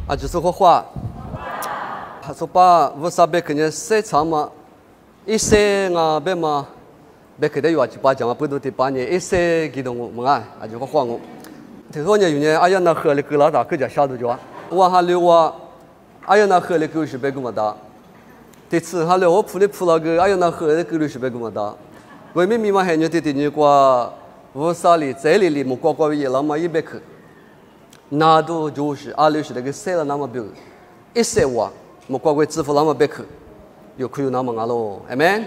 啊，就是话，他说把乌沙贝肯定塞长嘛，一塞啊贝嘛，贝肯定有啊，就把讲嘛，不都得把你一塞给动我啊，啊就话我。听说呢，有呢，哎呀那河里够老大，够家下头就啊，往下流啊，哎呀那河里够是贝够么大，这次下流我铺了个，哎呀那河里够是贝够么大，外面密码还有你过乌沙里这里木瓜也老嘛一百克。那都就是20那个塞了那么多，一塞哇，莫怪支付那么别克，有可有那么阿喽，阿门。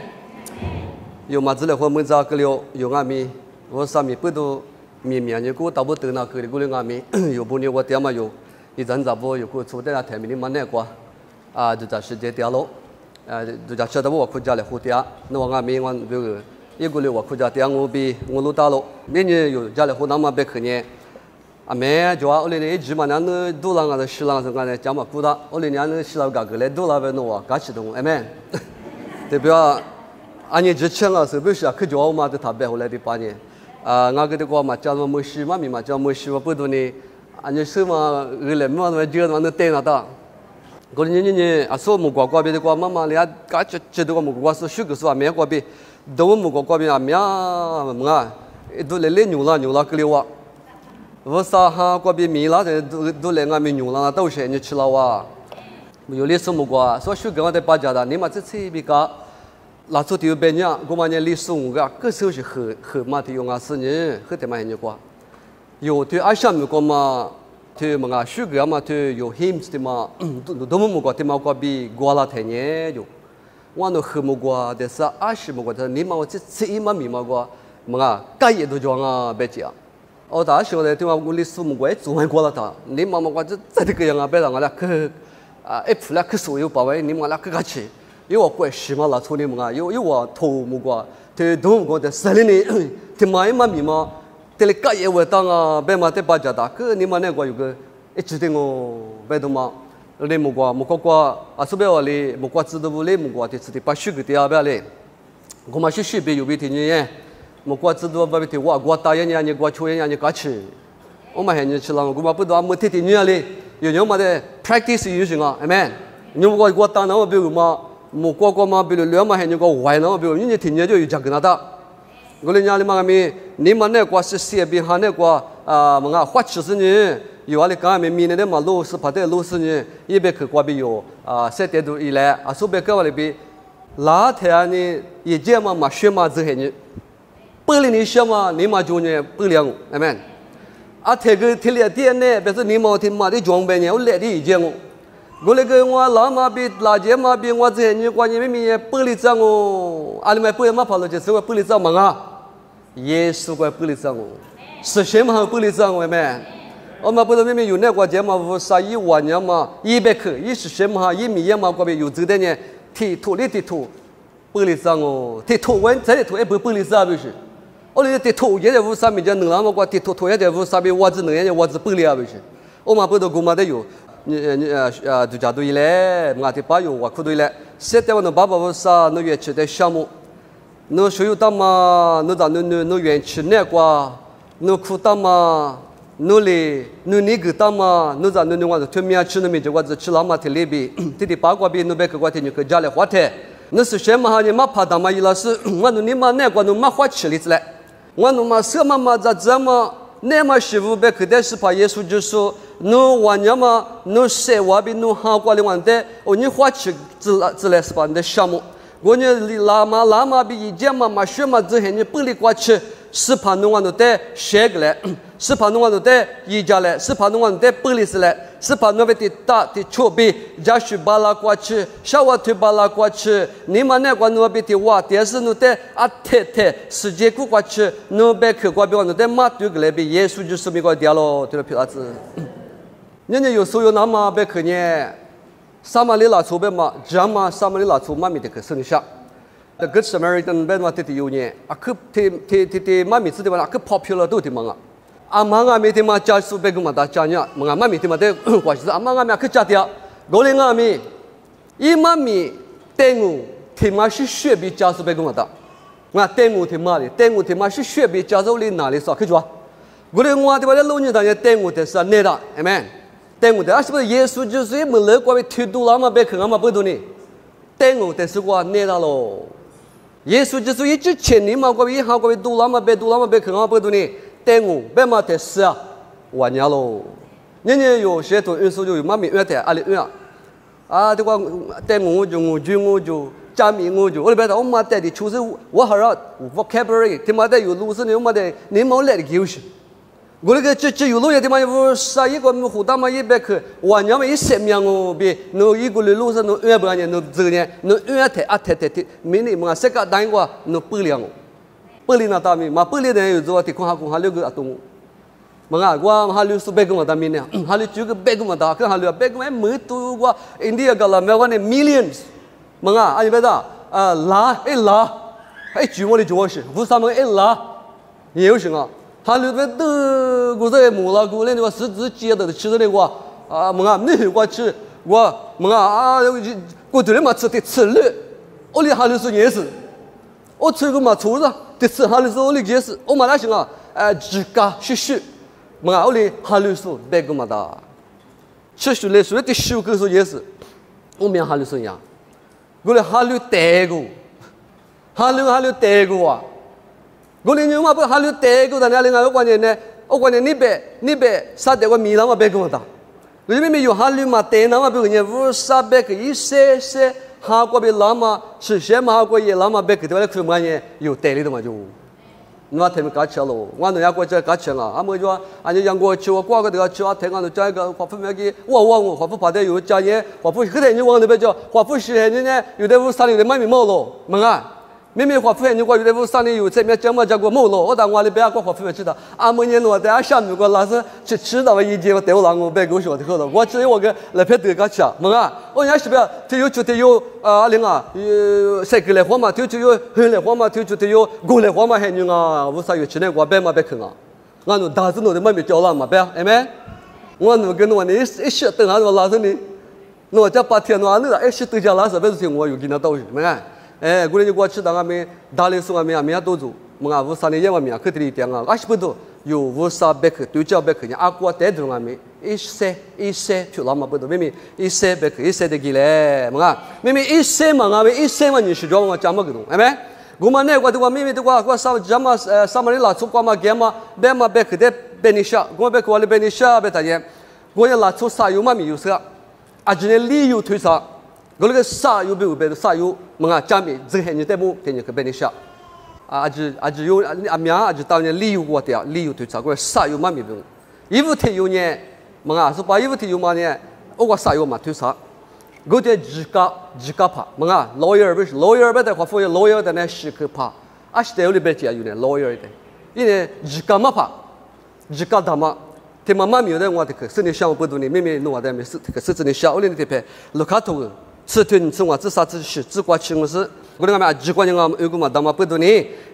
有嘛子来和门子个了，有阿米，我上面不都面面你个大不得那个的个了阿米，有不呢我点嘛有，一阵子不有个做的那台面的嘛那个，啊就在世界掉喽，就在晓得我国家来互掉，那我阿米我这个一个了我国家掉我比我路大喽，明年有家来互那么别克呢。啊，没，就啊，我那一直嘛，那都啷个的西啷是干的，讲嘛古的，我那那西啷个个来都啷个弄啊，干起动，哎没，代表俺你之前啊，是不是啊？可就我嘛，都特别后来的把年，啊，俺个的话嘛，叫什么西嘛咪嘛，叫么西嘛不多呢，俺你什么人来嘛，那觉得嘛那带那的，过你啊，说木瓜瓜边的话，妈妈俩干觉得话木瓜是许个是啊，没瓜边，都木瓜边啊，没啊，都来牛了个了哇。我啥哈过比米啦，都来俺们牛啦，都是你吃了哇。有历史木瓜，所以说跟我在巴家的，你嘛这次比较，拉出条边呢，我们呢历史木瓜，个时候是很嘛的用啊是呢，很他妈很牛瓜。有对阿香木瓜嘛，对么啊，树个嘛对有 hymns 的嘛，都木瓜的嘛瓜比瓜啦太呢就。我那黑木瓜的是阿西木瓜的，你嘛我这次一嘛米木瓜，么啊，该也都叫啊别讲。哦，大学嘞，对嘛，我历史木瓜做完过了他，你妈妈我这这个样啊，别让我俩去啊，一出来去所有包围，你们俩去去，有我怪西嘛拉出你们啊，有我头木瓜，对头木瓜的森林里，对嘛一嘛米嘛，对嘞干也会当啊，别嘛对巴家大，可你们那个有个一直的我别的嘛，嘞木瓜啊，是不要嘞木瓜知道不嘞木瓜的，是的把水给掉不要嘞，我们是水边有边的呢。木瓜知道不？别提我瓜大人家你瓜छो人家你干吃，我们还你吃了，我们不都没天天你嘞，有人嘛的 practice 有行啊，阿门。你瓜大那么比如嘛，木瓜嘛比如两嘛还你个坏那么比如，你天天就有讲跟他打。我们家里嘛咪，你们那瓜是西边哈那瓜啊，么啊花吃是呢，有啊哩讲咪米那嘛路是拍的路是呢，一边去瓜比有啊，7点多以来啊，苏边个话里边，哪天呢一节嘛学嘛子还呢。不理你什么，你嘛就呢不了，阿门。啊，这个提了点呢，别说你嘛听嘛的装备呢，我来的意见我。我那个我老嘛比老姐嘛比我这你关键没不理账我，阿里嘛不要嘛跑了就是我不理账嘛啊，耶稣怪不理账我，是什么不理账我们？我们不是明明有那个节嘛，我1万年嘛100克，一是什么1米嘛，过边有这的呢，提土里提土，不理账我，提土完这里土也不理账不是。我那地图现在屋上面讲能那么个地图现在屋上面袜子能现在袜子不了不是，我们不都我们都有，你度假队来，我的朋友我可对了，现在我们爸爸屋上那园区的项目，那所有的嘛，那园区那个，那苦的嘛，那里那个的嘛，那咱那我的对面去那边就我只吃那么的里边，的八卦边那边去我听你去家里花菜，那是什么哈？你妈怕他妈伊老师，我你妈那个你妈花吃里子来。我侬嘛什么在这么那么师傅别可得是怕耶稣就说侬玩呀嘛侬谁话比侬好过的玩的哦你花起自来是把你的项目我呢拉嘛比以前嘛学嘛之前你不离过去是怕侬玩的学个来是怕侬玩的一家来是怕侬玩的不离是来是怕侬的大的错比家去巴拉过去小娃推巴拉过去你们那个侬比的哇但是侬的啊太世界过去侬别去过比我侬的嘛对个来比耶稣就是没个掉了对了皮拉子人家有时候有那么别去呢撒玛利亚出别嘛讲嘛撒玛利亚出嘛没得去剩下The Good Samaritan 别嘛的有呢啊可te嘛没子的嘛可 popular 都的嘛Amang kami ti macam supaya kumata canya, mengamami ti mata kuasa. Amang kami aku catia, goleng kami, imami tengu ti masih syue bicara supaya kumata. Nggak tengu ti masih syue bicara oleh nali so kerja. Goleng ngah ti pada lunya tanya tengu ti sa neda, amen. 等的，是不是耶稣就是没乐过被推度了嘛？被坑嘛？不懂呢？等但是我捏到喽。耶稣就是一直前年嘛，过一行过度了嘛？被度了嘛？被坑嘛？不懂呢？等被嘛？但是啊，完了喽。人家有些做运输就有嘛米远的，阿里远啊，这个等我就。加密我就，我哋我冇得的，就是我好少 vocabulary， 他妈的有路子呢，我冇得，你冇来的就是。我那个这有路也他妈有啥一个湖大嘛一百克，我娘们一生命哦，别，侬一个路子侬远不呢，侬这个呢，侬远太啊太，明年么，这个单个侬不了，不了那大米，嘛不了的有做，提供下六个东。Mga gua halu su begum ada minne halu juga begum ada kan halu begum me tu gua India gala me gua ne millions mga ani beda la jual我的主是不是么la 也有什么halu be de gua在木啦gua呢十字街的吃的那个mga你gua吃gua mga gua对嘛吃的吃了我哩halu是也是我吃个嘛厨子的吃halu是我哩也是我嘛那什么自家是mga oli halusu begumada shushu le su ti shu ku su yes o me halusu ya gole halu tegu wa gole nyuma ba halu tegu da na le nga kwa ne o kwa ne ni be sa de wa mi la ma begumada gole me yo halu ma te na ma be ne vu sa be ke i se ha kwa be la ma shi she ma kwa ye la ma be ke de la ku ma ne yo te li de ma jo那他们搞起了，我那家国家搞起了，俺们说，俺家杨过去，我挂个这个去，台湾的这个华府那个，我华府跑的有家业，华府后头你往那边叫，华府是人呢，有的屋山里的买米毛咯，门啊，明明华府人我有的屋山里有这边讲嘛叫过毛咯，我到我那边过华府去的，俺们年我在俺下面过老是去吃到一节我带我让我别给我说的好了，我只有我个那边得搞起，门啊，我家是不是他有就得有零啊，谁给来货嘛，就有黑来货嘛，就得有过来货嘛，还有啊，我啥有吃的我别嘛别坑啊，俺们大子弄的买米交了嘛别，哎没，我那跟我呢一些等下我老是呢，我这8天我那一些都叫老是别是我有给他到去，没看。哎，过年过去当俺们打理送俺们也多做，我无啥呢也我们可得一点啊，阿是不多有无啥别克对照别克呢，阿过带动俺们一些去老嘛不多，明明一些别克一些的给嘞，明明一些嘛俺们一些嘛你是叫我讲么个东，哎没？我们那个的话明明的话我上咱们上面的拉出过嘛给嘛，别嘛别克的别你下，我别克的别你下别大爷，我要拉出啥有嘛没有啥，阿今年理由推啥？我那个啥有没有别的啥有？mga jami zhe ni temu tenya ke benisha aji yo amya aji tawnya liu wa tia liu tu cha ko sa yo ma mi bu yivu te yo nye mga so pa yivu te yo ma ne o wa sa yo ma tu sa go te jika pa mga lawyer ba da kwa fo lawyer da ne shi ke pa ash te yo li be tia yo ne lawyer de ine jika ma pa jika da ma te mama mi yo de wa te ke se ne sha bu du ni mi mi no wa de me se ke se ne sha o le ni te pe lo ka to此顿此话自杀自死自挂情我是我那个嘛只管人家有个嘛大嘛不多呢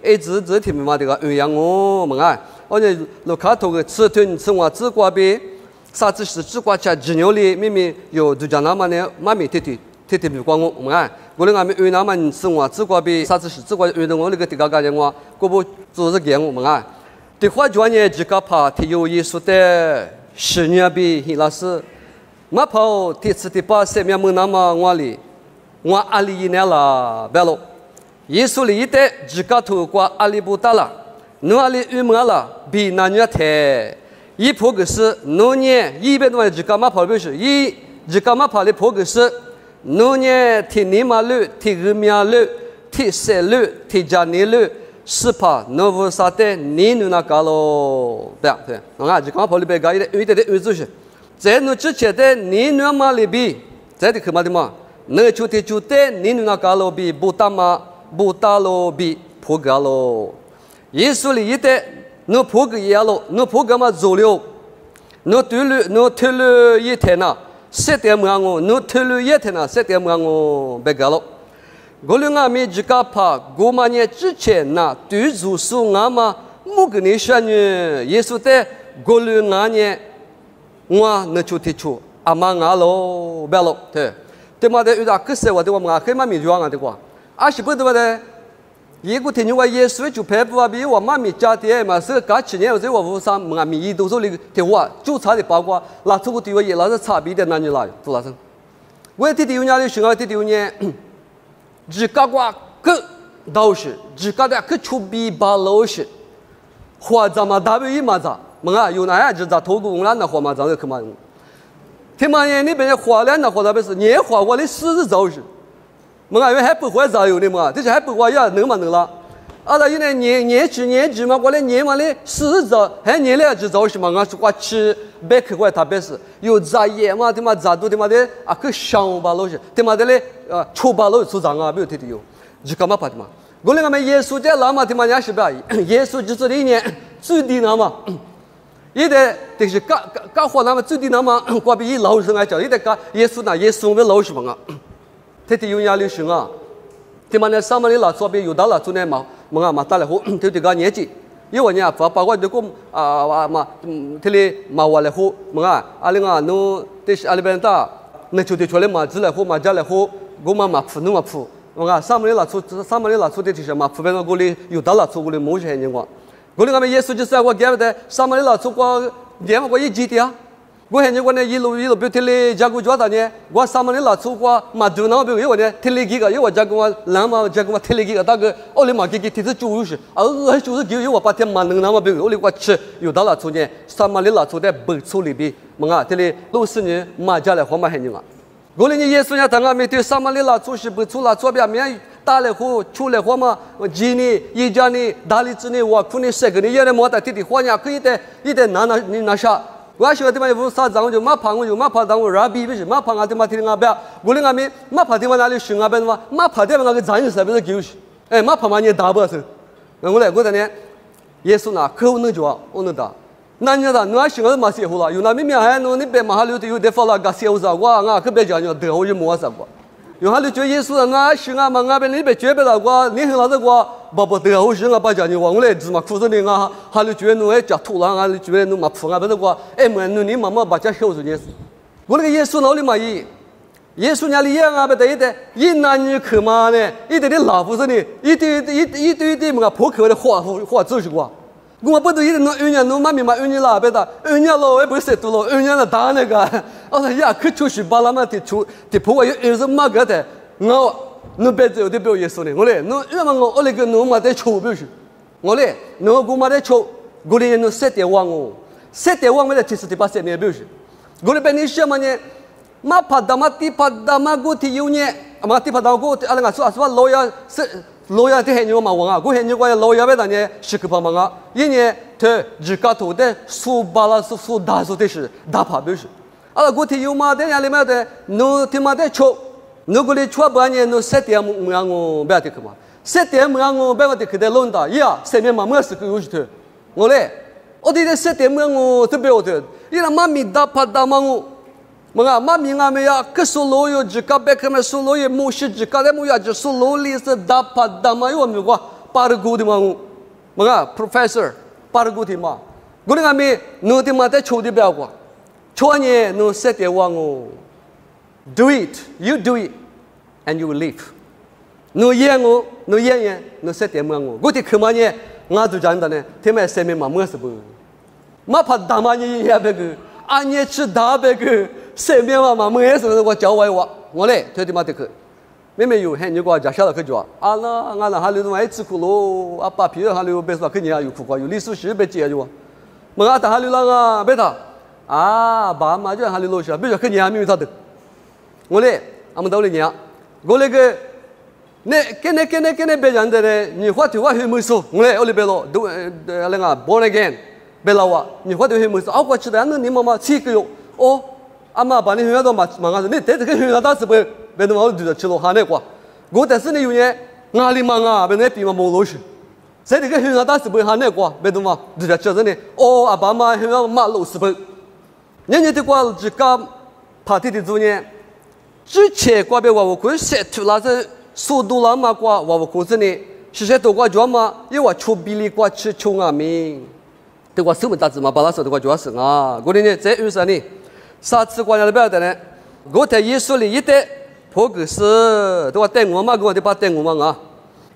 一直听嘛这个养我们啊而且路卡头个此顿此话自挂别啥子是自挂起只牛里明明有就讲那么呢妈咪天比光我们啊我那个嘛有那么此话自挂别啥子是自挂有的我那个这个人话我不做是给我们啊的话专业这个怕他有艺术的10年比老师ma pau ti ti pa se mya mu na ma ngwa li ngwa ali ne la belo yesu li ite jika tu kwa ali butala no ali umra la bi na nya the yi po ge shi no nye yi be no jika ma pau be shi yi jika ma pau le po ge shi no nye ti ni ma lu ti ru mya lu ti se lu ti ja ni lu是怕no vu sa te ni nu na ka lo ba对nga jika ma pau le be ga ite ite de uzu shi在侬之前的你那嘛里比，在的可嘛的嘛，那就的你那个罗比不大嘛，不大罗比破个咯。耶稣里的侬破个也咯，侬破个嘛走了，侬推了一天呐，7点么我，侬推了一天呐，7点么我别个咯。我俩俺们这个怕，我们呢之前呐，对主说俺嘛，莫跟你说呢，耶稣的我俩俺呢。我那就提出阿妈阿喽，别喽，对，对嘛的遇到可是我的我们可以嘛没装啊的话，是不对的，一个天主话耶稣就佩服啊，比我妈咪家的嘛，是搞几年这我无啥嘛咪一都说那个电话就差的八卦，拿出个电话也拿着差别的那你来做哪生？我弟弟有伢的学校弟弟有伢，只搞过个都是只搞的个出比巴老师，或者嘛大不一嘛咋？嘛有哪样就咋透过我那话嘛咋就去嘛？听嘛呢？那边花莲那话咋不是？年花我的40兆是。嘛，因为还不会咋有的嘛，这些还不会呀，能嘛能啦。啊，那有那年纪嘛，我来年嘛嘞40兆，还年2只兆是嘛，俺是我吃白客怪他白是，有咋野嘛，他妈咋多他妈的啊，可香巴老是，他妈的嘞臭巴老出长啊，没有天天有，就干嘛怕的嘛？我那个嘛耶稣在那嘛，他妈人是不耶稣就是那一年最低那嘛。也得就是搞活那么最低那么，我比一老师来讲，也得搞耶稣那耶稣的老师嘛啊。天天有压力行啊，他妈的上面的老左边有到了做那嘛打来后，天天搞年纪，因为呢，包括这个嘛，天天嘛话来后，阿里啊，侬这是阿里边打，那就得出来嘛，子来后嘛家来后，我嘛铺弄嘛铺，上面的老出的就是嘛铺边上我里有到了出我里某些人讲，我里俺们耶稣就是我讲的，上面的老出我讲我一记的啊。我现在我呢一路比如天里加古做啥呢？我上面的老粗瓜嘛都那比如我呢天里几个，因为我加古我两嘛加古我天里几个，大概我里嘛几天是90，90有我把天嘛能那么比如我里我吃有到了粗呢，上面的老粗在不粗里边，天里60年嘛加来好嘛很牛啊！我里你耶稣呢，他俺们对上面的老粗是不粗了，左边面打来后出来后嘛，几年一家呢，大里子呢，我可能3个呢，也得莫得天天花呢，可以得拿啥？我说的嘛，有啥脏就马爬我就马爬当我拉比不是马爬俺的嘛听俺表，我那俺们马爬的嘛哪里学俺边嘛马爬的嘛那个脏是不是就是？哎，马爬嘛你打不是？我来我在呢，耶稣那可能就我能打，那你那那学我嘛写好了，有那明明还弄那边嘛还留的有的发了个写好啥，我可别讲你得我就摸啥过。有哈，你觉耶稣啊，学俺嘛，俺边那边绝别了我，你很老子我，不得好事，我把讲你我来治嘛，苦着你啊，哈你觉侬哎叫土狼啊，你觉侬嘛苦啊，不是我，哎么侬你妈妈把家小子耶稣，我那个耶稣哪里嘛耶稣家里也俺边得一男女去嘛呢，一对的老夫子呢，一对么个破口的话走是过。我不都一弄2年弄妈咪嘛2年了别的2年了我也不是多了2年了打那个我说呀可出去把他们的破坏有什么个的我侬别走的不要耶稣呢我嘞侬因为我那个侬嘛在抽不是我嘞侬我嘛在抽我嘞侬7点忘我7点忘我的其实的把7年不是我嘞被你什么呢嘛怕的嘛地怕的嘛我提有呢嘛地怕的我阿那个说老呀是老亚的很牛嘛，我很牛，我老亚别的呢，是个帮忙啊。一年他只搞头的苏巴拉苏大苏的是大怕不是。啊，我听有嘛的伢里面的，侬听嘛的抽，侬个里抽半年，侬7点么样我不要得去嘛，7点么样我不要得去的弄的，呀，7点嘛么是个有事的，我嘞，我的7点么样我特别有的，伊拉妈咪大怕大忙我。妈咪俺们呀，可是老有只搞别个们说老有某些只搞的某呀，就是老里是大怕大嘛，有我们个巴尔古的嘛，professor 巴尔古的嘛，我那俺们侬的嘛在抽的不要过，抽完呢侬7点忘哦 ，do it you do it and you will live，侬演我侬演侬7点忘我，我的课嘛呢，我就讲的呢，他们7年嘛么是不，嘛怕大嘛你也别个，俺也吃大别个。7年嘛，没什么我教我嘞，他他妈的去，妹妹有很你个家晓得去叫，俺那还留着爱吃苦喽，阿爸皮还留别说肯定有苦瓜，有历史学别接就，我阿他还留那个别他，啊爸妈就还留落去，别说肯定还没有他的，我嘞，俺们到了年，我那个，那跟那别人的嘞，你话对话很没说，我嘞我里别咯，都那个 born again， 别老话，你话对很没说，啊我知道，那你妈妈7个月，哦。阿妈把你学校都忙啊！你在这个学校打是不？别的我就吃了哈那个，我但是呢有呢压力忙啊，别那比嘛没落去。在这个学校打是不哈那个，别的嘛就在吃着呢。哦，阿爸妈学校马路是不？人家的话只讲爬梯的做呢，之前挂别话我可以写出来是速度啦嘛挂话我可是呢，是些多挂脚嘛，因为我出比例挂吃穷啊命，对我什么大字嘛，把他说的话主要是啊，我的呢在有啥呢？啥次关了不要的呢？我在耶稣里一带破个事，都话带我嘛，我得把带我嘛啊！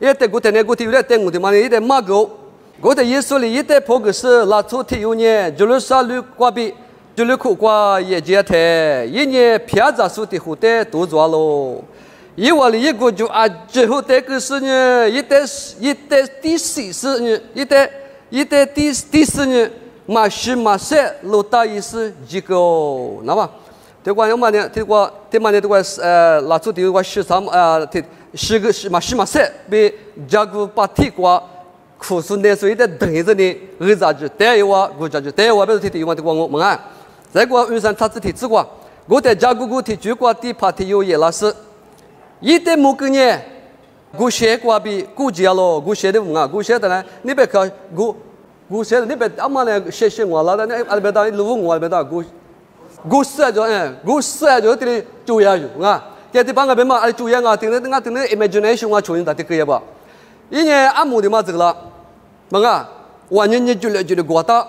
一代古代呢，古体有点等我的嘛，一代马狗，我的耶稣里一代破个是拉出体有呢，就是杀戮瓜比，就是苦瓜也接台，一年偏杂数的后代都做喽。一我里一个就啊，最后代个是呢，一代第四是呢，一代第四呢，马西马塞老大意思几个，那么。这个要么呢？这个拉出这个13这10个是嘛塞被加古把提过，苦苏那所以的等着呢，儿子就带我，我就带我，别是提我的我们啊，这个云山他自己吃过，我在加古提就过地帕提有也拉是，一代木个呢，我学过比古节了，我学的啊，我学的呢，你别看我学的，你别阿妈呢学我了，那阿别当路我阿别当我。故事就这里注意啊，啊，这地方个别嘛，注意啊，听那 imagination 啊，重新打的可以吧？因为阿姆的嘛这个了，嘛，完全就来国大，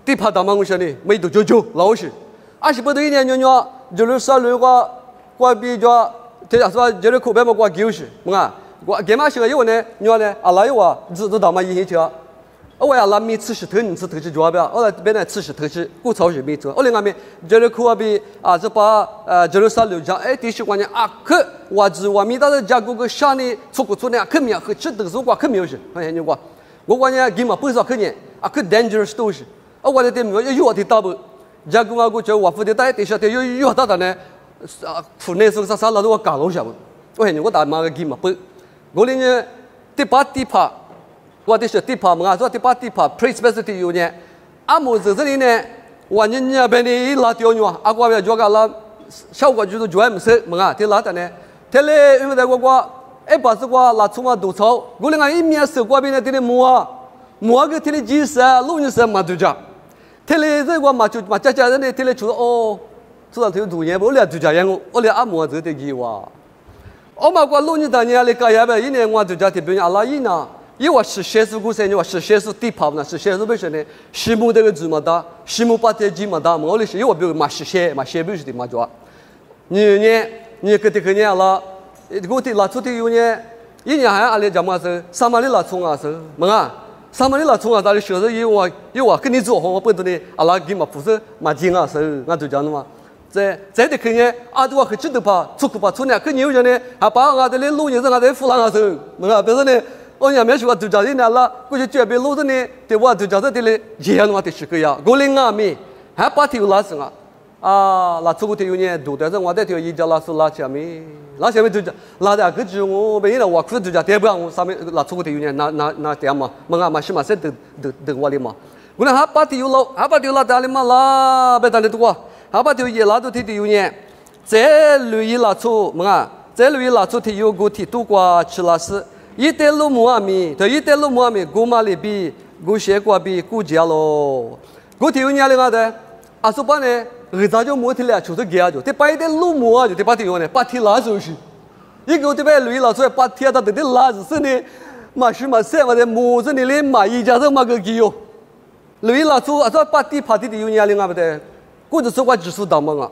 地怕大嘛我说的，没都就老实，是不对一年就是说如果比较，这说就是口碑嘛过旧时，嘛，给嘛是有呢，呢，阿拉有啊，只大嘛一起去啊。我要拉米吃石头，你吃头是抓不了。我来别人吃石头是古超市没做。我另外面就是苦啊比啊，这把就是啥流讲，第十关键啊，可我只我米到这家个乡里出呢，可没有去吃豆腐瓜，可没有是，哎你话，我关键给嘛不少可呢，可 dangerous 都是。我的店没有的大不，家个我就我付的大，底下的有大的呢，府内是啥都我搞了下不，我打嘛个给嘛不，我另外第八地帕。我的是地帕嘛，说第八地帕 ，pre-specialty 有呢，姆这里呢，我人家边的一拉掉呢，我要做个拉，效果就是做么事嘛，这拉的呢，这里因为在我把这个拉出嘛都炒，我另外一面手瓜边的这里磨个这里几十路人是嘛都讲，这里这个嘛就嘛家人呢，这里除了除了头读研不了就这样我连姆这的给我，我嘛过路人当年来搞也呗，一年我就叫这边阿拉一呢。因为我是学术故事，你话是学术地跑呢，是学术本身呢，西木这个字嘛大，西木把这字嘛大，我的是因为我比如嘛是写不是的嘛做，你个这个年了，我的拉出的有呢，一年还阿里讲嘛是3万里拉冲啊是，嘛3万里拉冲啊，咱的学生因为我跟你做好，我不懂的阿拉给嘛不是嘛精啊是，俺就讲的嘛，在的看见都我去知道怕，出呢，肯定有人呢，把俺这里录音是俺在湖南啊是，嘛别说呢。我也没说杜家人了，过去这边路子呢，对我杜家这里这样的话的是个呀，我领阿米还把条拉上啊，拉出个条呢，杜但是我这条一家拉是拉下面杜家拉的个就我没了，我可杜家对不我上面拉出个条呢，那这样嘛，嘛是嘛是等我的嘛，我那还把条拉到里嘛拉，别当的多，还把条也拉到条呢，这路一拉出嘛，这路一拉出条个条多过去拉是。一代路木阿米，对一代路木阿米，古马里比，古学过比，古家咯。古体有年龄啊的，说把呢，早就没体了，就是给啊就，这把一代路木啊就这把体有呢，把体拉出去。一个这边路拉出来，把体啊，他这拉是呢，嘛是嘛是嘛的，木子你连嘛一家都嘛个给哟。路拉出，说把地爬地有年龄啊不的，古就说话指数大嘛啊，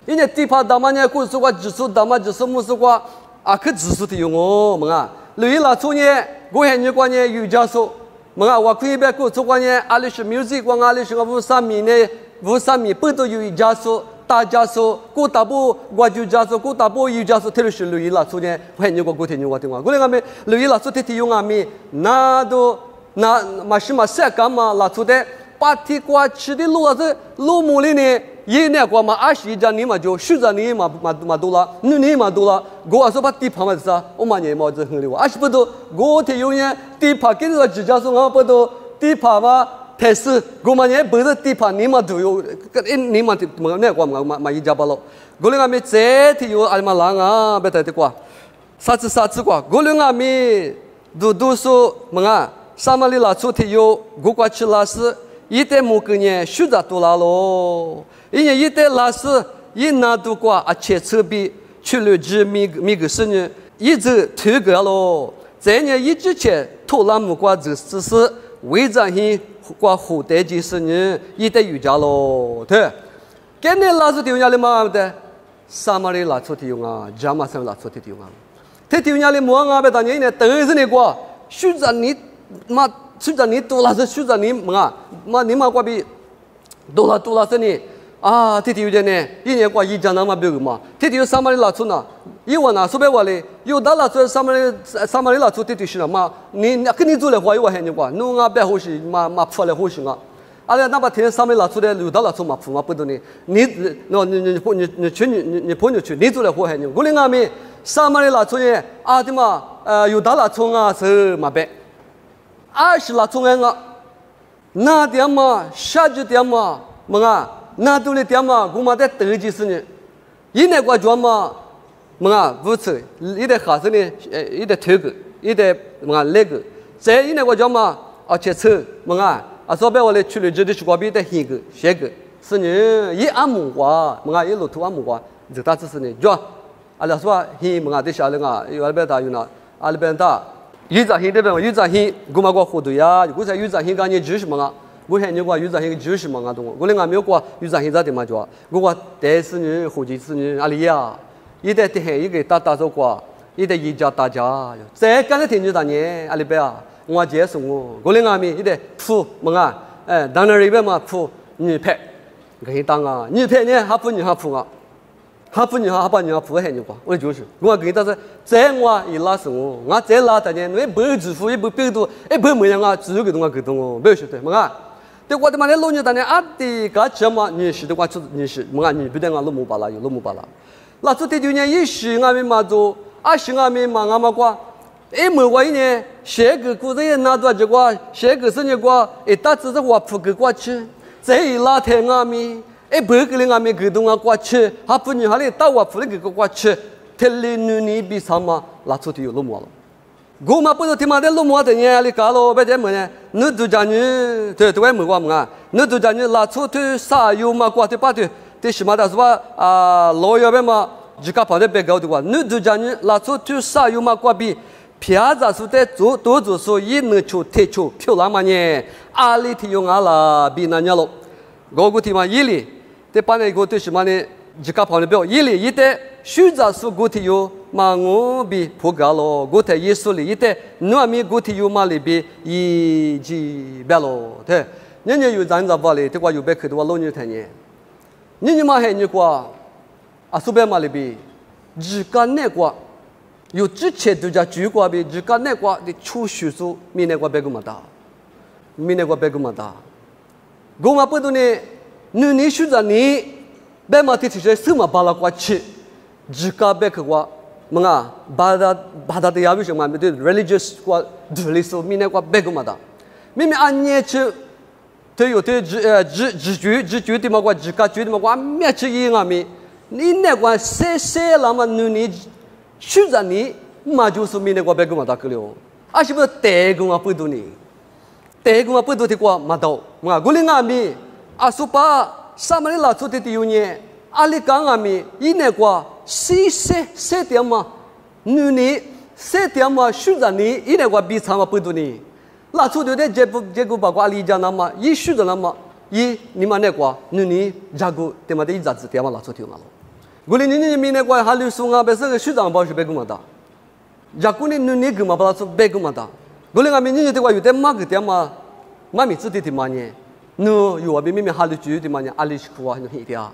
因为地爬大嘛呢，古说话指数大嘛，就是么说话可指数的有我们啊。路易拉出呢，我还你关呢瑜伽说，我可以别个做关呢，阿里是 music， 阿里是个53米呢，53米不都有瑜伽说，大家说，我大部我瑜伽说，我大部瑜伽说，特别是路易拉出呢，我还你我听你我听我，我那个没路易拉出的听用阿米，那嘛是嘛啥干嘛拉出的，把地瓜吃的路子路木里呢。一年过嘛，20家你嘛就10家你嘛多了，你嘛多了，我说把地盘嘛是啥，我嘛年嘛就很溜，20不多，我提有呢地盘跟着指甲说我不多，地盘嘛太死，我嘛年不是地盘你嘛都有，你嘛那个嘛一家不了，我另外面这提有阿嘛郎啊，别得的过，啥子过，我另外面都说3万里拉出提有，我过去拉是。一代木个呢，10家多拉咯。因为一代拉是一拿多过切车比去了几米个是呢，一直推个咯。这呢一直切拖拉木瓜只是为着hin过后代就是呢，一代瑜伽咯。对，今年拉出的用了嘛的，3万里拉出的用啊，加嘛3拉出的用啊。thế thì nhà lên mua ngà bây giờ như này tới thế này qua suy ra ni tu là suy ra ni mà ni mà qua bị tu là thế này thế thì như này này qua ý chân mà biểu mà thế thì sao mà đi là chút nào yêu na số bé vào đi yêu đã là chút sao mà đi là chút thế thì xin mà cái ni做了话又还你qua弄啊别好事嘛破了好事啊那把天上面拿出来，有的拿出嘛铺嘛不懂的，你朋友去，你做了祸害你，我们阿弥上面拿出来的嘛，有的拿出啊是嘛白，20拿出来那点嘛，10点嘛，那都来点嘛，我们在得几十年，一年过转嘛，不错，一代哈子呢，一代头个，一代那个，再一年过转嘛，且车说白话来处理这的是过比的一个些个，是呢一阿木瓜，一路途阿木瓜，这大致是呢，就拉说he的下来有阿边大有那阿边大，有在he这边有在he，我们过活动呀，我在有在he干你知识我看你过有在he知识东，我另外没有过有在he在的嘛就，我过但是呢或者是呢阿里呀，一代的一个大走过，一代一家大家，再干的天就大年阿里边啊。我接受我另外面一点铺当然里边嘛铺女配，可以当女配呢还不女还铺还不女还把女铺还你过，我就是我给他说，在我一拉是我再拉的呢，不支付也不别多，不么样只有个东西给东不晓得对我的嘛那老女的呢的个这么女士的话就女士女不得老母巴拉有老母巴拉，那做的就呢也是我们嘛做是我们嘛我们过。么话呢？谁个故事也拿到这个，谁个是那个？大致是我铺个过去，再一拉天阿米，不个人阿米个东啊过去，还不你还得到我铺那个过去，天里女比什么拉出去有落寞了。我们不是他妈的落寞的呢，你搞了别这么呢？你都讲你对对么话嘛？你都讲你拉出去啥有嘛过的把的，这什么的是吧？老要别嘛，自家跑的别搞的话，你都讲你拉出去啥有嘛过比。偏在说的多说一能出贴出漂亮嘛呢？阿里提用阿拉比那年了，我个地方一里，这把那个对什么呢？自家跑的表一里一代，选择说个体有嘛我比破格了，个体一说里一代，我们个体有嘛里比一几百了，对，人家有咱咋办嘞？这个有别克的话老牛太呢，人家嘛还你个说白嘛里比，自家那个。有之前都在举过比，自家那个的出学术，那个别个么大，那个别个么大。我们不懂呢，你选择你，别嘛提出什么巴拉过去，自家别个话，巴达的亚洲什么的 religious 过 religious，那个别个么大。明明按年去，对有对自觉的嘛个自家觉的嘛个，没去一样咪，你那个谁那么你。选择你，嘛就是明年我别个嘛大个了，是不是代工不多呢？代工不多的话嘛到，我另外面说把上面的拉出的有呢，里讲阿面一年过四点嘛，你4点嘛选择你一年过比长嘛不多呢，拉出的结果把个里讲那么一选择那么你们那个你加个点嘛的一杂子点嘛拉出的嘛了。我连你明年过还留送别是个学长包是别个么大，如果你个嘛不拉出别个么大，我连明年的话有点嘛个点嘛，米子的嘛呢，有啊比明还留住的嘛呢，里是苦啊你一点啊，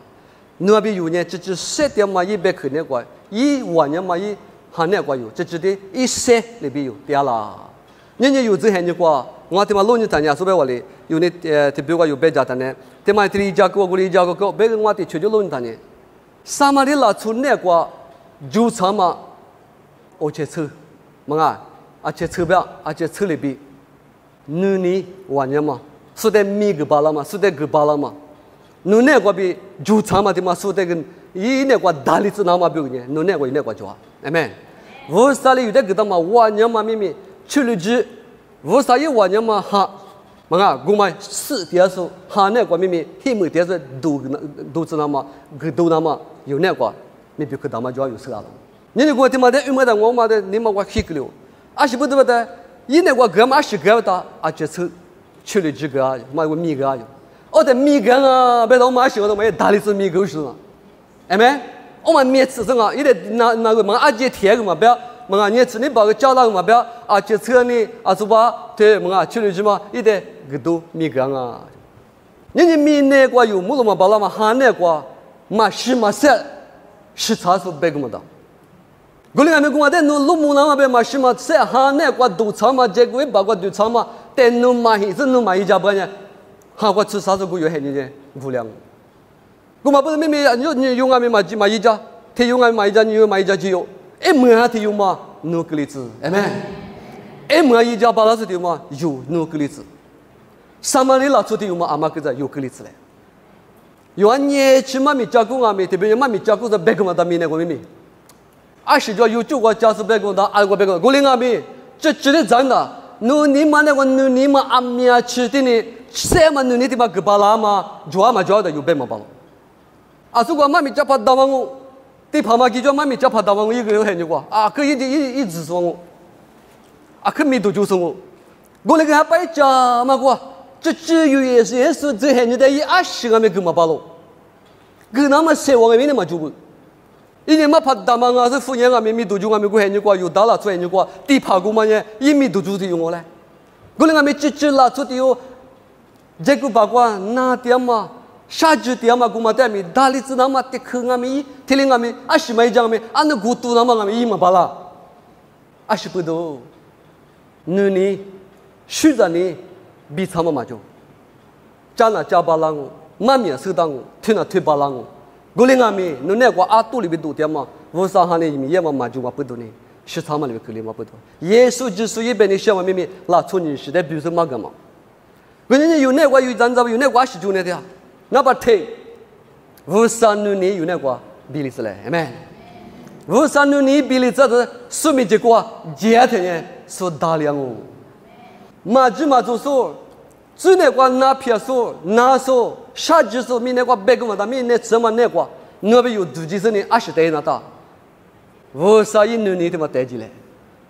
啊比有呢只7点嘛一别可那个，晚年嘛还那个有，只的7里边有点啦，人家有这还你个，我他妈老年大年说白话哩，有呢特别个有别家的呢，他妈这里家个我里家个别个我的全就老年大年。上面的拉出那个就长嘛，而且车，而且车表，而且车里边，你晚年嘛，说的米个巴拉嘛，说的个巴拉嘛，你那个比就长嘛的嘛，说的跟那个大力子那嘛比呢，你那个那个就啊，哎没，我啥里有的个他嘛晚年嘛咪咪去了去，我啥也晚年嘛哈。我们4点数，哈那个咪咪，黑木点数都知道嘛，都那么有那个，你别看他们就要有事了。你如果他妈的有么的，我妈的你妈我黑个了，是不对的，一那个干嘛是干的，这次去了几个，嘛我米个，的米个别到我妈喜欢的，我也大力是米狗是嘛，哎没，我们面吃什么，一点那个嘛，这天个嘛，不要 mga nye tsini ba ga chala ma ba a che tsani a su ba te mga chulu ji ma ide gdu mi ga nga nye mi ne kwa yu mu lo ma ba la ma ha ne kwa ma shi ma se shi cha su be gma da goli ame gma de no lu mu na ma be ma shi ma se ha ne kwa du cha ma je gu ba kwa du cha ma te nu ma hi zu nu ma yi ja ba nya ha kwa chu sa su gu yu he ni je gu liang gu ma bu mi mi ni yu nga mi ma ji ma yi ja te yu nga mi ma yi ja ni yu ma yi ja ji yo e mwa te yu ma nu kli zi amen e mwa yi ja ba la su te yu ma yu nu kli zi sa ma li la chu te yu ma ama ke za yu kli zi le yu an ye chi ma mi ja gu nga mi te be ma mi ja gu za be gu ma da mi ne gu mi mi a shi jo yu ju wa ja su be gu da al gu be gu gu li nga mi zhe zhe de zang da nu ni ma ne gu nu ni ma a mi a chi ti ni se ma nu ni ti ma ge ba la ma jua da yu be ma ba lo a su gu ma mi ja pa da ma ngu地跑嘛，记住妈咪家跑大王一个人很牛过啊，可一直说我，啊，可没多久说我，我那个还摆家嘛过，这只有也是这很牛的，一20个没给嘛巴喽，给那么7万个没那么久不，一年嘛跑大王啊，是富人啊，没多久啊，没过很牛过，有大了出很牛过，地跑过嘛呢，一没多久的用我嘞，我那个没只拉出的哟，这个八卦那点嘛。杀猪的嘛，古嘛的咪，大理子那嘛的坑啊咪，天灵啊咪，阿西买张咪，阿那古土那嘛咪，伊嘛巴拉，阿西不多，女呢，徐子呢，比他们嘛就，家那家巴郎，妈咪是当，推那推巴郎，古灵啊咪，侬那个阿杜里边多点嘛，我上哈呢咪也嘛就嘛不多呢，是他们里边可怜嘛不多，耶稣之所以被你想嘛咪咪，拉出你时代比如说嘛个嘛，我人家有那个有咱咱有那个阿西就那的呀。那把腿，无三女你有那个比例子嘞，阿门。无三女你比例子是说明结果，接天呢说大量哦。马子嘛就说，只那个拿撇说，拿说，啥子说，咪那个别个嘛的，咪那什么那个，那边有自己是呢20代那大，无三一女你的嘛带起来，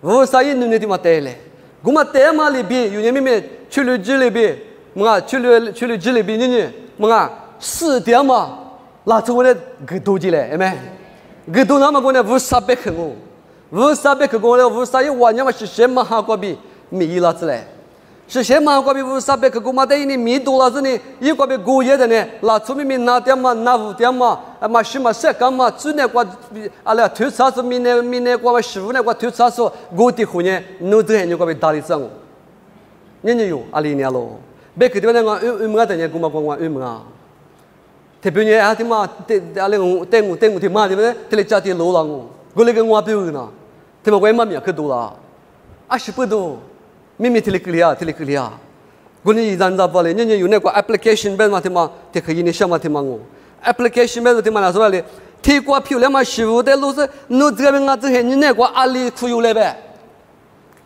无三一女你的嘛带来，我们带嘛里边有人咪咪去了这里边，嘛去了这里边呢。mga 4点嘛，拉出我的格多起来，哎没？格多那么过呢，无啥别看我，无啥别看我了，无啥一晚上嘛是什么哈过比米拉出来，是什么哈过比无啥别看我嘛？但你米多了是呢，一个别过夜的呢，拉出咪拿点嘛，拿5点嘛，嘛是嘛谁干嘛？只那个阿拉推车子咪那个嘛15那个推车子，我的户呢，侬这还那个别打理上我，人家有阿里年咯。别个地方那个么的呢，古嘛讲话么啊，特别呢啊，他妈阿那个等我他妈的呢，他来家庭楼上我，我那个我表呢，他妈我妈咪可多啦，20不多，咪咪他来克里啊，我呢一张照片嘞，人家有那个 application 呗嘛，他妈他可以呢什么他妈我 application 呗他妈那说嘞，提过票了嘛15的路是，侬这边啊这些你那个阿里可有嘞呗，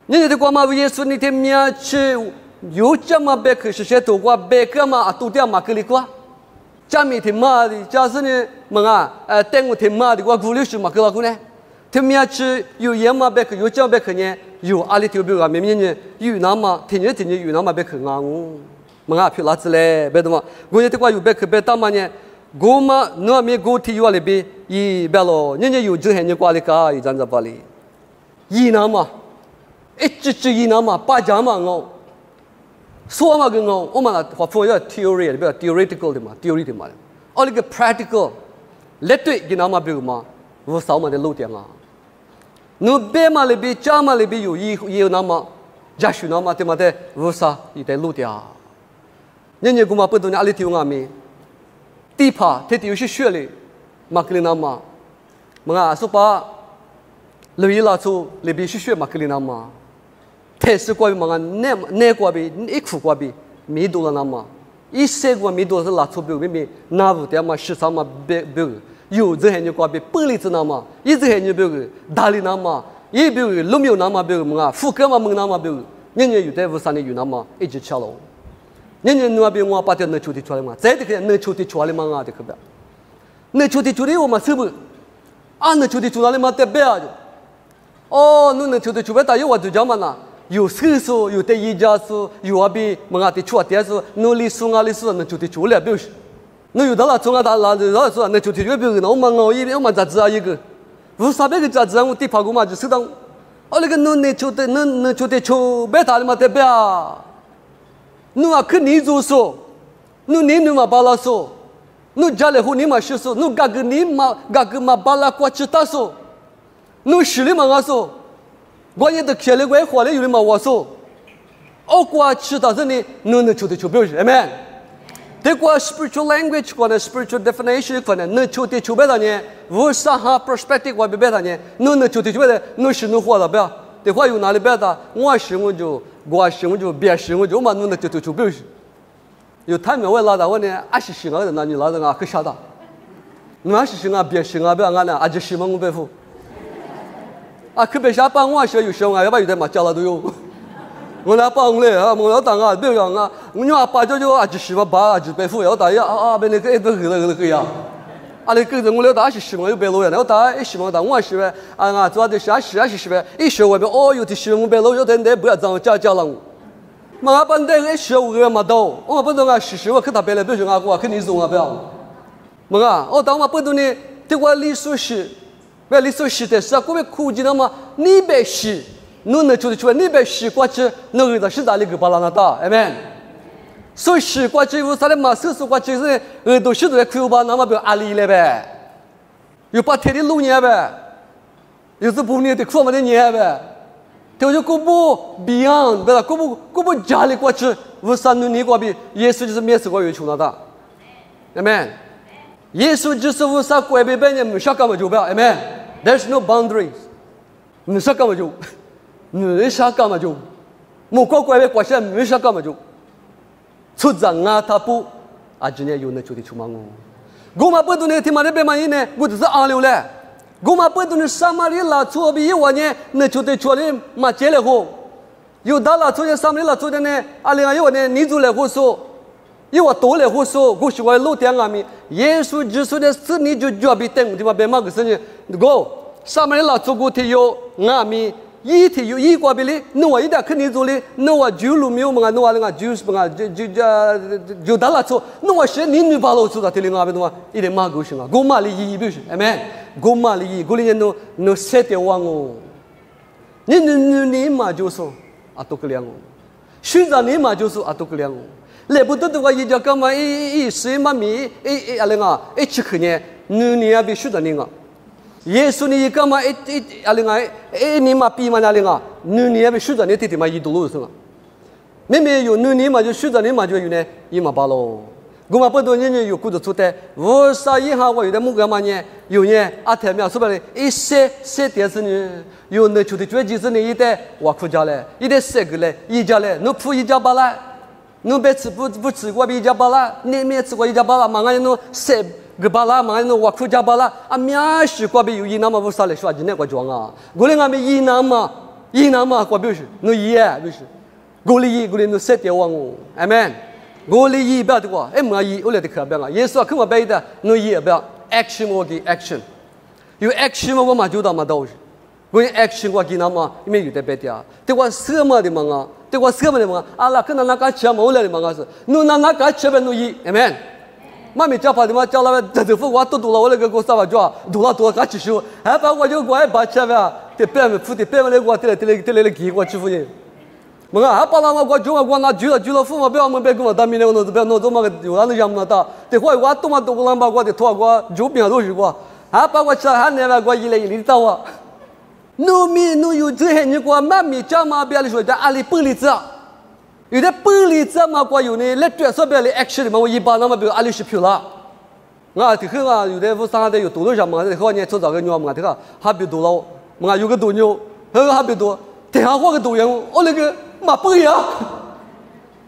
人家的过嘛为耶稣你的面去。有这么别个是些多过别个嘛多点嘛个里过，家里天妈的，假是呢么啊等我天妈的我鼓励是嘛个个呢，天面去有也嘛别个有这别个呢有阿里头别个明明呢有那么天有那么别个啊我，么啊票拉子嘞别的嘛，我也得过有别个别当嘛呢，我嘛那没我提有里边一别咯，人家有这些人过来个一张在巴里，一那么一直一那么八家嘛我。说嘛跟我们话说要 theory 比较 theoretical 的嘛 theory 的嘛，哦那个 practical let对给那么比如嘛，我少嘛的路点啊，侬别嘛里边家嘛里边有那么，家属那么对嘛的，我啥一带路点啊，人家古嘛不懂阿里听我咪，地帕他有些学嘞，嘛克里那么，嘛说把，留意拉出里边学嘛克里那么。特殊过比嘛，那过比一苦过比，米多了那么，一些过米多是拉出比比，那不点嘛13嘛比，有这些人过比8厘子那么，一这些人比大理那么，一比路有那么比嘛，福建嘛蒙那么比，人家有在53年有那么一直吃了，人家那比我把这能出的出来嘛，再这个能出的出来嘛啊，这个别，能出的出来我嘛是不，啊能出的出来嘛得别啊，哦，能出的出来大有我就讲嘛呐。有岁数，有的一家数，有阿比么啊的出点数，努力数啊，力数那就得出来，表示，那有的啦，从啊打啦，然后那就得表示，那我们我一我们杂志啊一个，无啥别个杂志啊，我地跑过嘛就适当，哦，那个你就得求别打的嘛，对不呀？你啊，可你做说，你嘛巴拉说，你家里户你嘛是说，你嘎个嘛巴拉过去打说，你实力嘛我说，我也得开了我花了有的嘛我说，哦过去打这呢，你就得求别人 ，amen。这个 spiritual language 关的 spiritual definition 关的，你就得求别人呢，无啥哈 perspective 我别人呢，你就得求别人，你是你活的不要，这话有哪里别的？我是我就，别是我就嘛，你就得求别人。有他们我拉到我呢，20人那你拉到我可晓得？我20人别是我不要我呢，20嘛我别付。啊，可别下班我是有时候要把有的嘛交了都有。我那帮嘞啊，我要当啊，别让啊，我要把就20嘛把20别付要打呀啊，别那个都可以啊。啊，那个我了打20嘛又别路呀，我打10嘛打我10呗，啊，做的是20呗，10我别哦有的10我别路有的不要这样交了我。嘛半代10我个嘛到，我不懂啊10我可他别来别说啊，我肯定送啊不要。嘛啊，我当嘛不懂呢，这个历史是，为历史是的是啊，我们苦记的嘛，你别是。你就得出来，你别习惯去，那个是哪里个巴拉那大，amen。所以习惯去，我啥的嘛，手习惯去是，都是在苦吧，那么别阿里了呗，有把天的路年呗，有时不年的苦嘛的年呗，就过不 beyond， 别啦，过不家里过去，我三年过比，耶稣就是面试过有穷那大，amen。耶稣就是我啥过别别人没啥干嘛就不要，amen。There's no boundaries， 没啥干嘛就。没啥干嘛就，莫过怪别关系没啥干嘛就，出张啊他不，啊今年有那就得出忙哦，我嘛不懂呢，听嘛那边嘛伊呢，我就是阿流嘞，我嘛不懂呢，上马里拉错比一万年，那就得出来嘛接了货，有大拉错的上马里拉错的呢，阿另外一万年你做来货说，一万多来货说，我喜欢老点阿米，耶稣基督的死你就绝比等，听嘛别嘛个事情，我上马里拉错过的有阿米。一天有一挂比例，你话一点肯定做的，你话就路没有嘛？你话那个就是嘛？就打了错，你话是你女把老做的，听你讲别多嘛？一点嘛够行啊！我嘛利益不是，哎没？我嘛利益，我里人no set 掉网哦，你嘛就说啊都可凉哦，学长你嘛就说啊都可凉哦，来不得的话，一家干嘛一谁嘛米啊那个吃可呢？你也别学长你个。耶稣你干嘛另外你嘛比嘛那另外你也别学着你弟弟嘛一度路是嘛妹妹有你嘛就学着你嘛就有呢一嘛巴喽我嘛不多年有顾着出的我啥一下我有的木干嘛呢有呢阿太苗说白了一些电视呢有那就的绝技是呢一代我哭家嘞一代三个嘞一家嘞侬铺一家巴拉侬别吃不吃过比一家巴拉你没吃过一家巴拉嘛俺侬三个巴拉嘛，那我哭家巴拉，啊，面试过比有一那么不少来说，今天我装啊，我连俺们一那么，过比是，侬一不是，我连侬7点王哦，阿门，我连一不要的话，哎，没一，我来的可不要啊，耶稣看我背的，侬一不要 ，action 我给 action， 有 action 我嘛就到嘛到是，我 action 我给那么，因为有的背的啊，对我什么的嘛啊，对我什么的嘛，啊，那可能那个吃嘛我来的嘛是，侬那个吃呗侬一，阿门。妈咪叫爸的嘛叫了这豆腐我都读了我那个我啥玩意儿读了还继续还把我就我把吃呗得别人付的别人来我得来给我吃付的我讲还把那我就我拿住了付嘛不要我别跟我打面我不要弄这么个有那个样么打得我多嘛都不能把我的拖我就变都是我还把我吃还那个我一来一里到我侬有这些你我妈咪叫嘛别来说的阿里本里子有的本里子嘛，过有呢，来转说别来 action 的嘛，我一般那么比如阿里是票了，啊，这个啊，有的我上海有多少人嘛，这个年做这个牛嘛，这个还比多了，嘛有个多牛，那个还比多，等下我个多人，我那个嘛不一样，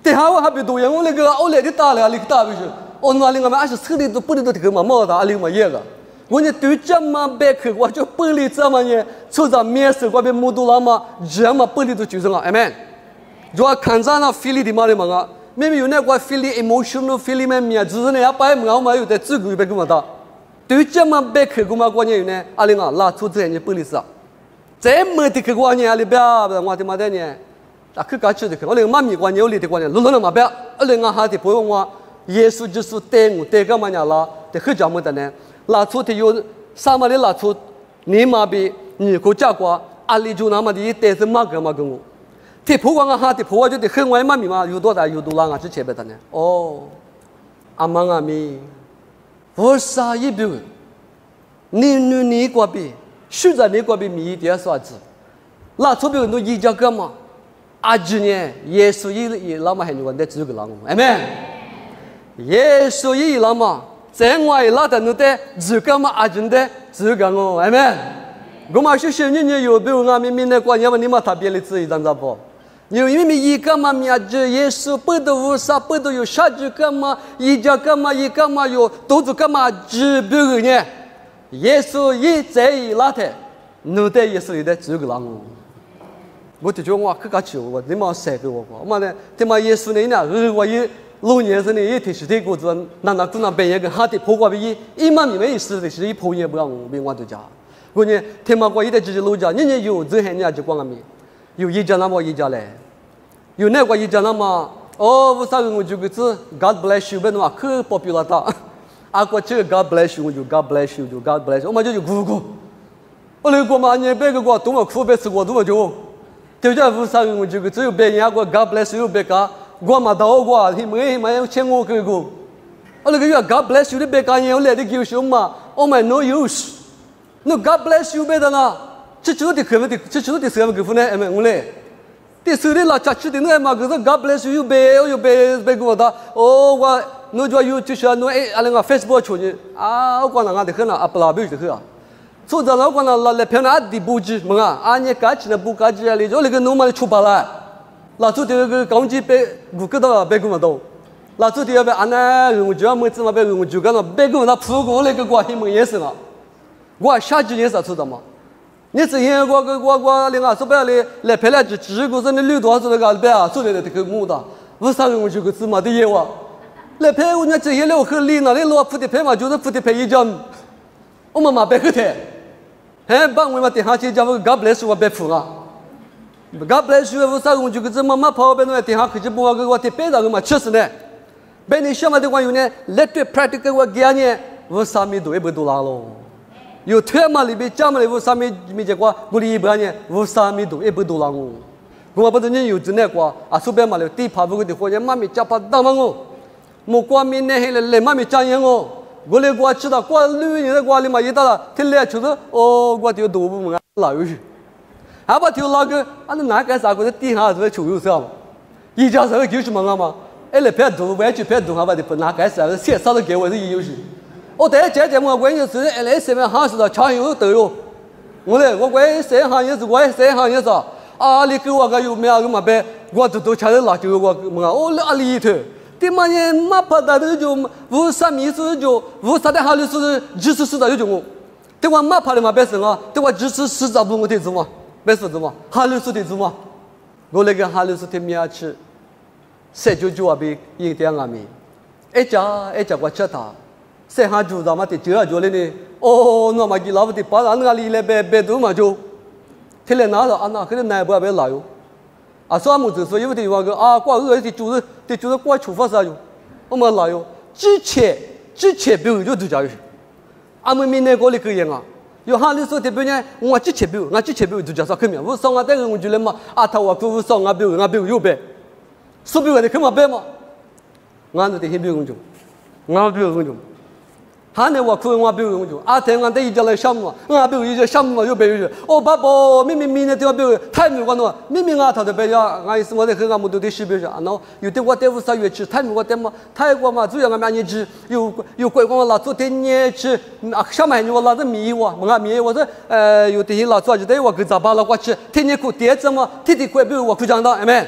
等下我还比多人，我那个我来的大了，那个大不是，我那另外嘛，是手里都不里都这个嘛，毛的阿里嘛一个，我呢对这嘛别去，我就本里子嘛呢，做这面试我别木多了嘛，这嘛本里都就是了，阿门。如果看上那 feel 的嘛的嘛个，没有那个 feel emotional feel 嘛面，就是呢，把我嘛有的自古别个嘛的，对这么别去个嘛过年有呢，阿里啊拉出这些本领是，再没得去过年阿里不要，我的妈的呢，啊去搞吃的去，我连妈咪过年我里的过年，路嘛不要，我连俺哈的不用我，耶稣就是带个嘛呢啦，得很讲么的呢，拉出的有啥么的拉出，你妈比你国家过。阿里就那么的带着马个嘛跟我，铁婆光啊哈铁婆就得很外嘛咪嘛有多大有多浪啊之前别的呢哦，阿妈阿咪，我啥也不，你过比，现在你过比米点啥子，那左边都一家干嘛？阿几年耶稣一老嘛还你问得这个浪哦，阿门。耶稣一老嘛，在外拉的那得这个嘛阿真的这个哦，阿门。我们是现在有比如我们那过年嘛，你们特别的注意当咋不？因为一个嘛面子耶稣不都无啥不都有啥子个嘛，一家个嘛一个嘛有都是个嘛只比如呢，耶稣一在一拉的，那得耶稣的这个浪哦。我就觉得我可搞笑，我你妈晒给我过，妈的，他妈耶稣呢，我一老年人呢，一提起这个子，那可能半夜跟哈的破挂比一嘛没意思的是一破夜不让我别我都讲。我呢，他妈我一代自己老家，人有这些人就光个米，有一家那么一家嘞，有那个一家那么，哦，我啥个我就个字 ，God bless you， 别那么可保庇了他，啊，我这个 God bless you， 我就 God bless you， 就 God bless you， 我们就咕咕，我那个嘛，你别个我多么苦别吃过多么久，就叫我啥个我就个只有别人我 God bless you 别个，我嘛到我，他没有请我个个，我那个要 God bless you 的别个人我来的救赎嘛，我们 no use。那 God bless you 别的呢？这主的可不的，这主的什么个夫呢？哎们我嘞，这手里拉下去的那嘛个是 God bless you 别又别给我的哦我那就有就是那哎那个 Facebook 出去啊，我讲那个的很了啊不拉不就很啊，所以咱老讲那来偏那的不知么啊，啊你干起那不干起来，就那个农民出巴来，那做的个工资别不给到别给我到，那做的要别安那我就要么子嘛别我就干那别给我那铺过那个关系么也是了。我下几年啥知道吗？你之前我那个说白了来拍来只个是那绿多少那个别啊，做的这个木的，为啥我这个芝麻的业务？来拍我那这些了很厉害，那老铺的拍嘛就是铺的拍一张，我们嘛别个台，哎，把我们电下去叫我 God bless you 别铺啊 ，God bless you 为啥我这个芝麻跑别那电下去不我给我的别的个嘛确实呢，别你想嘛的话有呢 ，let it practical 我给呢，为啥没都也不都拉喽？有特嘛里边讲嘛里无啥米结果，我里一般呢无啥米都也不多啦我，我不是人有真那个啊，苏边嘛里地爬不过的货，人妈咪加把大嘛我，莫光明那些来妈咪讲人我，我来我知道我旅游的我里嘛一到了，听来就是哦，我就多不嘛老有去，还把条那个啊那哪个啥个地下是出有啥嘛，一家啥就是嘛嘛，哎来拍图，完全拍图还把的不哪个啥个写啥都给我是有去。我第一节目关键是来什么行是的，抢有都有。我嘞，我关谁行业是我谁行业是啊？你给我个有没有个嘛呗？我都抢着拿就我嘛，我哪里头？对嘛呢？嘛怕大的就无啥米是就无啥的好的是只是的就我。对我嘛怕的嘛别是啊？对我只是实不我的做嘛，别是做嘛，好的是的做嘛。我那个好的是的面吃，谁就啊比一点啊米，一家我吃它。谁还住咱们的家就来呢？哦，那么几老的把那里来别都嘛就，天来拿了啊那可能拿不别来哟，啊啥么子说有的话个啊挂的就是挂处罚啥哟，我们来哟，之前比如就家有，俺们明年过来可以啊，有哈你说的别呢，我之前比如就叫啥可免，我上啊这个我就来嘛，啊他我我上啊比如有别，说比如的干嘛别嘛，俺这的比如我就，俺比如我就。他那我可我比如就，啊，天俺这一家来项目，俺比如一家项目嘛又比如，哦，爸爸明明的地方比如太没关了，明明啊他的别家，俺意思我在和俺们都得识别着，然后有的我得无啥乐器，太没我得嘛，泰国嘛主要俺们年纪有怪光拉做点年纪，啊，上面我拉着米我，我米我说有的拉做就得我给咋巴拉过去，天天苦碟子嘛，天天快比如我苦讲的，哎没，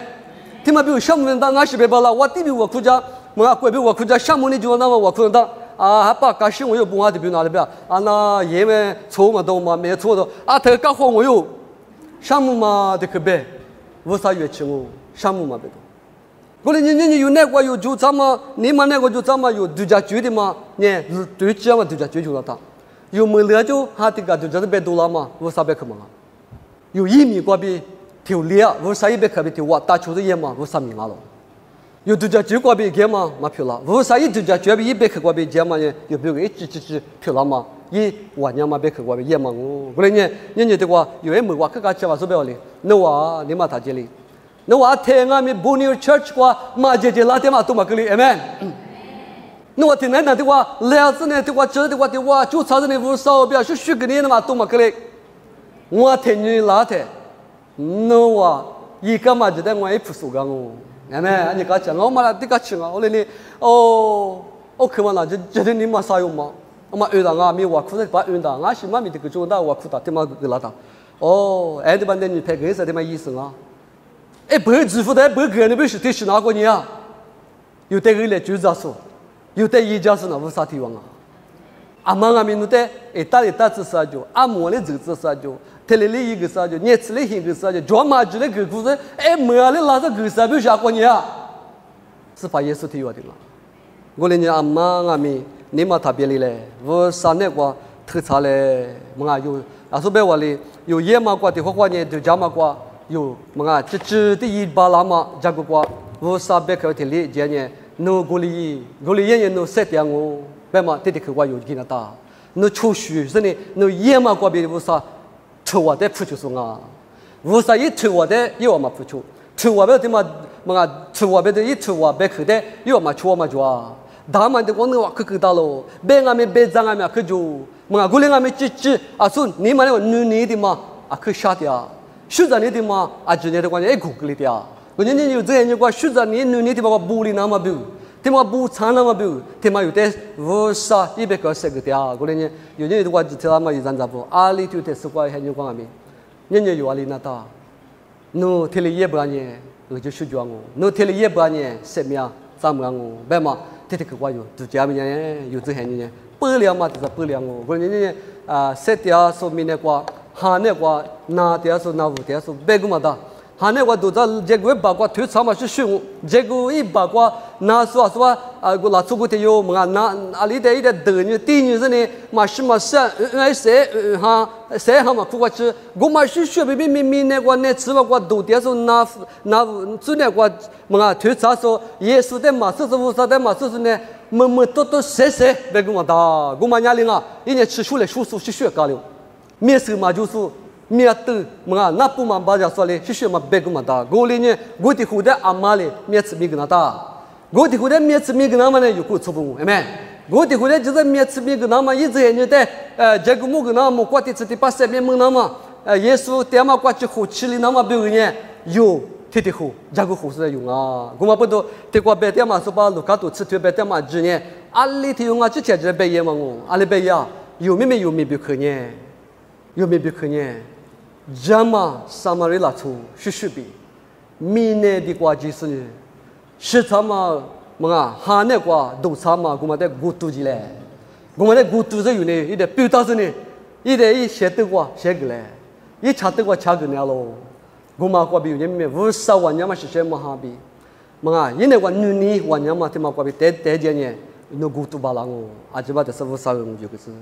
天嘛比如项目的俺是别巴拉，我地比我苦讲，我快比我苦讲项目的就那么我苦讲。啊，还把高兴我又不我的比哪里边啊？那因为错嘛都嘛没错的啊，他搞好我又项目嘛的可别，无啥乐器我项目嘛别多。我嘞你有那个有就咱们，你们那个就咱们有度假区的嘛？呢，对这嘛度假区就那他，有没了就哈这个度假的别多了嘛？无啥别可嘛？有1米过比条例啊，无啥也别可别条我打球的也嘛，无啥米了。有度假区过比给嘛嘛漂亮，无啥一度假区比100克过比给嘛呢？有别个一只漂亮嘛？一晚上嘛别去过别夜忙哦，过来你的话有人没话，看看吃话说不要哩，那话你嘛他这里，那话听俺们不牛 church 话嘛姐拉天嘛都嘛可里 ，amen。那话听那的话，两次呢的话，这的话，就查着你无少不要去许个你嘛都嘛可里，我听你拉的，那话一个嘛就得我一副手讲哦。amen， 你讲讲，我嘛的个讲啊，我来你哦，我看嘛那就觉得你嘛啥用嘛，我嘛遇到啊，没话苦的把遇到，俺是嘛没这个做到话苦的，他妈个拉他，哦，哎，对吧？那你拍个啥他妈医生啊？哎，不会支付的，不会个人不是对是哪个人啊？有的个来就这说，有的一家是那无啥地方啊？阿妈阿弥努的，一打子啥就，阿摩的走子啥就。天里里一个啥就，年次里一个啥就，专门就那个故事，哎，没了拉着个啥不下过年啊？是把耶稣提我的了。我连你阿妈阿弥，你嘛特别哩嘞，我上那个特差嘞，么啊有，阿说别话哩，有野马瓜的花年就加马瓜，有么啊，这的一把拉马加个瓜，我上别口天里今年努过哩年努7点哦，别嘛天天去瓜有给那打，努出书是呢，努野马瓜别我啥。抽我的付出送啊，无啥一抽我的又嘛付出，抽我别的嘛抽我别的一抽我别去的又嘛抽我嘛做啊，他们的我那话去到了，别俺们别张俺们去做，过来俺们支啊说你们那个女的嘛啊去杀掉，实在你的嘛啊今年的关键苦苦里的啊，我年有这样的话实在你女的嘛不里那么不。他妈不惨那么不，他妈有的无啥一百个个的啊！过来呢，有人的话就他妈有人咋不？阿里就得是怪很有光明，人有阿里那大，侬天里也不安呢，我就睡觉我，侬天里也不安呢，生命咋么我？别嘛，天天去怪有，就这样呢，有这很呢，不了嘛就是不了我。过来呢啊，7点说明那个，哈那个哪点说哪5点说，别个嘛的。哈那我都在这个八卦推长嘛是凶，这个一八卦那说啊，我拿出过的有么啊？那阿里的一点德女第女是呢，嘛是嘛是谁嘛不过去，我嘛是学明那个那吃我都点说那做那个么啊？推长说耶稣的嘛是无啥的嘛是呢，么都谁别个嘛的，我嘛家里啊，一年吃出来叔是学高了，面试嘛就是。面对么那不嘛把家说嘞，是嘛别个嘛的，我里呢，我的后代阿妈嘞，面子没跟他打，我的后代面子没跟他们呢，有过错误，哎没？我的后代就是面子没跟他们，一直也的，这个么跟他们过的是的把身边问他们，耶稣点嘛过去后吃里那么别个呢，有天天后，这个后是在用啊，我们不都这个别点嘛说把卢卡多吃特别点嘛之呢，阿里天用啊，之前就是别样嘛我，阿里别样，有没别可呢？有没别可呢？Jama samarila tu shishubi mine di kwa jisune shitama mga hane kwa do sama gumade gutu jile gumade gutu ze yune ide pyuta zene ide I shete kwa shegle I chate kwa chagne alo guma kwa bi yeme vusa wanyama shishe mahabi mga yine kwa nuni wanyama tema kwa bi te jenye no gutu balango ajiba de savu sa ngu jukese